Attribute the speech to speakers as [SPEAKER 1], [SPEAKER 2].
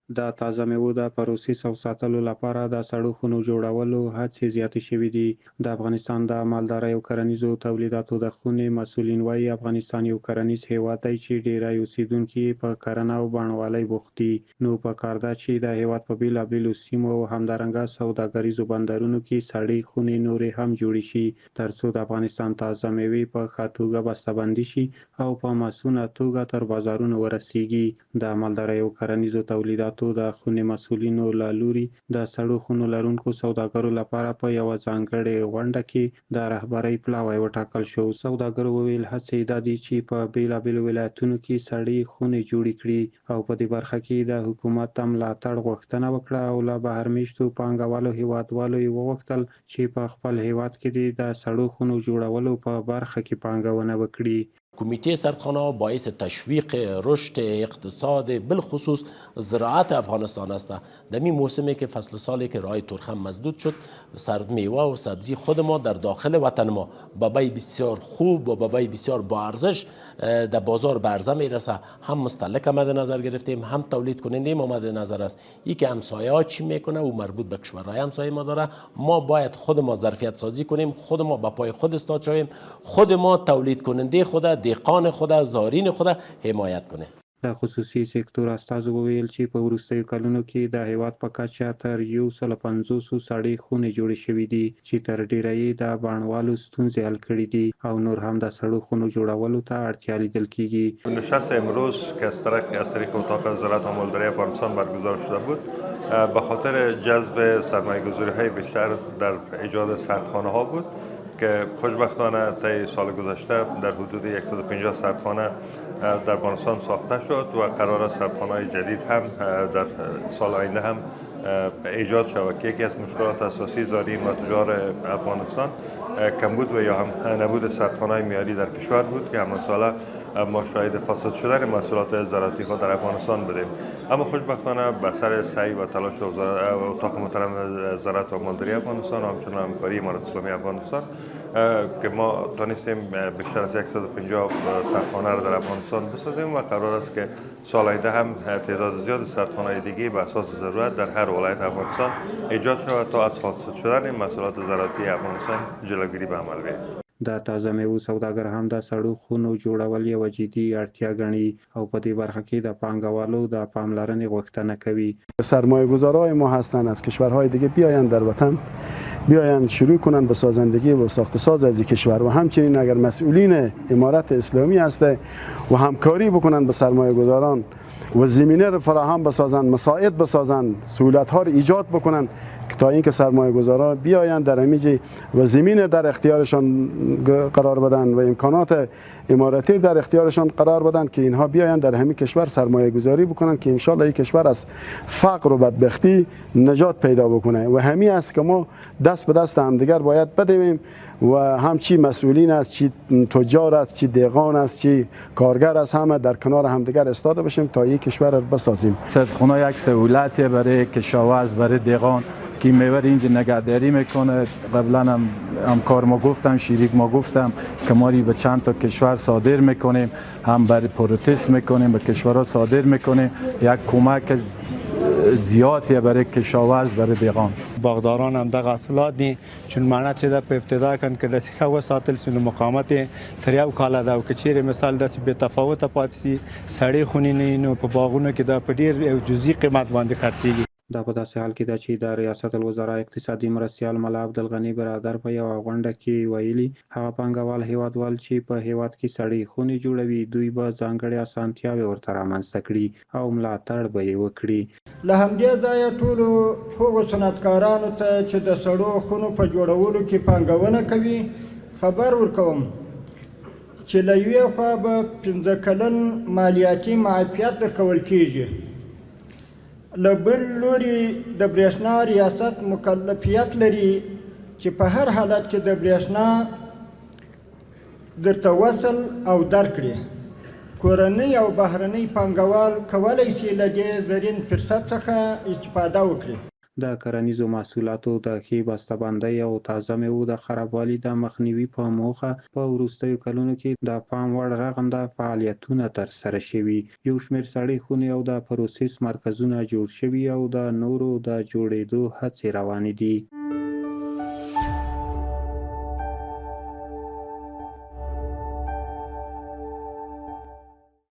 [SPEAKER 1] د تازه میوو د پروسس او ساتلو لپاره د سړو خونو جوړولو هڅې زیاتې شوې دي. د افغانستان د مالدارۍ او کرنیزو تولیداتو د خونې مسؤلین وایي افغانستان یو کرنیز هیواد دی چې ډیری اوسیدونکي په کرنه او بڼوالۍ بوخت دي. نو پکار ده چې د هیواد په بیلابیلو سیمو او همدارنګه سوداګریزو بندرونو کې سړې خونې نورې هم جوړې شي ترڅو د افغانستان تازه میوې په ښه توګه بسته‌بندي شي او په مسؤونه توګه تر بازارونو ورسیږي. د مالدارۍ او کرنیزو تولیداتو د خونې مسؤلینو له لوري د سړو خونو لرونکو سوداګرو لپاره په یوه ځانګړې غونډه کې د رهبرۍ پلاوی وټاکل شو. سوداګرو وویل هڅې دا دي چې په بیلابیلو ولایتونو کې سړې خونې جوړې کړي او په دې برخه کې د حکومت د ملاتړ غوښتنه وکړه او له بهرمېشتو پانګوالو هیوادوالو یې وغوښتل چې په خپل هیواد کې د سړو خونو جوړولو په برخه کې پانګونه وکړي.
[SPEAKER 2] کمیته سردخانه باعث تشویق رشد اقتصاد بالخصوص زراعت افغانستان است. در این موسمی که فصل سالی که راه ترخم مسدود شد، سرد میوه و سبزی خود ما در داخل وطن ما با بیع بسیار خوب و با بیع بسیار با ارزش در بازار به عرضه میرسه. هم مستهلک مد نظر گرفتیم، هم تولید کننده ما مد نظر است. این که همسایه ها چی میکنه و مربوط به کشورهای همسایه ما داره، ما باید خود ما ظرفیت سازی کنیم، خود ما به پای خود استاد شویم، خود ما تولید کننده خود، دهقان خود، زارین خود حمایت کنه.
[SPEAKER 1] د خصوصي سکتور استازو وویل چې په وروستیو کلونو کې د هیواد په کچه تر 150 سړې خونې جوړې شوې دي چې تر ډیره یې د بڼوالو ستونزې حل کړي دي او نور هم د سړو خونو جوړولو ته اړتیا لیدل کیږي.
[SPEAKER 3] نشست امروز که از طریق اتاق زراعت و مالداری افغانستان برگزار شده بود به خاطر جذب سرمایه‌گذاری‌های بیشتر در ایجاد سردخانه ها بود که خوشبختانه طی سال گذشته در حدود 150 سردخانه در افغانستان ساخته شد و قرار است سردخانه‌های جدید هم در سال آینده هم ایجاد شود که یکی از مشکلات اساسی زارعین و تجار افغانستان کمبود و یا هم نبود سردخانه‌های معیاری در کشور بود که همان ساله ما شاهد فاسد شدن محصولات زراعتی خود در افغانستان بودیم. اما خوشبختانه به سر سعی و تلاش اتاق محترم زراعت و مالداری افغانستان و همچنین همکاری امارات اسلامی افغانستان که ما تونستیم بیشتر از 150 سردخانه را در افغانستان بسازیم و قرار است که سال آینده هم تعداد زیاد سردخانه‌های دیگه به اساس ضرورت در هر ولایت افغانستان ایجاد شود تا از فاسد شدن محصولات زراعتی افغانستان جلوگیری به عمل بیاید.
[SPEAKER 1] د تازه میوو سوداګر هم د سړو خونو جوړول یوه جدي اړتیا ګڼي او په دې برخه کې د پانګوالو د پاملرنې غوښتنه کوي.
[SPEAKER 4] سرمایه‌گذارهای ما هستند از کشورهای دیگه بیایند در وطن، بیایند شروع کنند به سازندگی و ساخت ساز از این کشور و همچنین اگر مسئولین امارت اسلامی هسته و همکاری بکنند به سرمایه‌گذاران و زمینه را فراهم بسازند، مساعد بسازند، سهولت‌ها را ایجاد بکنند تا اینکه سرمایه‌گذارا بیایند در همیشه و زمین در اختیارشان قرار بدن و امکانات اماراتی در اختیارشان قرار بدن که اینها بیایند در همین کشور سرمایه گذاری بکنن که انشالله این کشور از فقر و بدبختی نجات پیدا بکنه و همین است که ما دست به دست همدیگر باید بدیم و هم چی مسئولین است، چی تجار است، چی دهقان است، چی کارگر است، همه در کنار همدیگر ایستاده باشیم تا این کشور را بسازیم.
[SPEAKER 5] سردخانه یک سهولتی برای کشاورز، برای دهقان که میور اینجا نگهداری میکنه. قبلا هم کار ما گفتم، شریک ما گفتم که ما به چند تا کشور صادر میکنیم، هم برای پروتست میکنیم، به کشورها صادر میکنیم. یک کمک زیادی برای کشاورز، برای دهقان.
[SPEAKER 6] باغداران هم دغه حاصلات دي چون معنا چې د په ابتدا کن کې د سیخه وساتل سونه مقاومت سریع او کاله دا او کچېره مثال د به تفاوت پاتې سي سړې خونې نه نو په باغونو کې دا په ډیر جزئي قیمت باندې خرڅيږي.
[SPEAKER 1] دا په داسې حال کې ده چې د ریاست الوزرا اقتصادي مرستیال ملا عبدالغني برادر په یوه غونډه کې ویلي هغه پانګوال هیوادوال چې په هیواد کې سړې خونې جوړوي دوی به ځانګړې اسانتیاوې ورته رامنځته کړي او ملاتړ به یې وکړي.
[SPEAKER 7] له همدې ځایه ټولو هغو صنعتکارانو ته چې د سړو خونو په جوړولو کې پانګونه کوي خبر ورکوم چې له یوې خوا به 15 کلن مالیاتي معافیت درکول کیږي، له بل لوري د برېښنا ریاست مکلفیت لري چې په هر حالت کې د برېښنا درته وصل او درکړي. کورنۍ او بهرنۍ پانګوال کولی شي له دې زرین فرصت څخه استفاده وکړي.
[SPEAKER 1] د کرنیزو محصولاتو د ښې بسته‌بندۍ او تازه میوو د خرابوالي د مخنیوي په موخه په وروستیو کلونو کې د پام وړ رغنده فعالیتونه ترسره شوي. یو شمېر سړې خونې او د پروسس مرکزونه جوړ شوي او د نورو د جوړېدو هڅې روانې دي.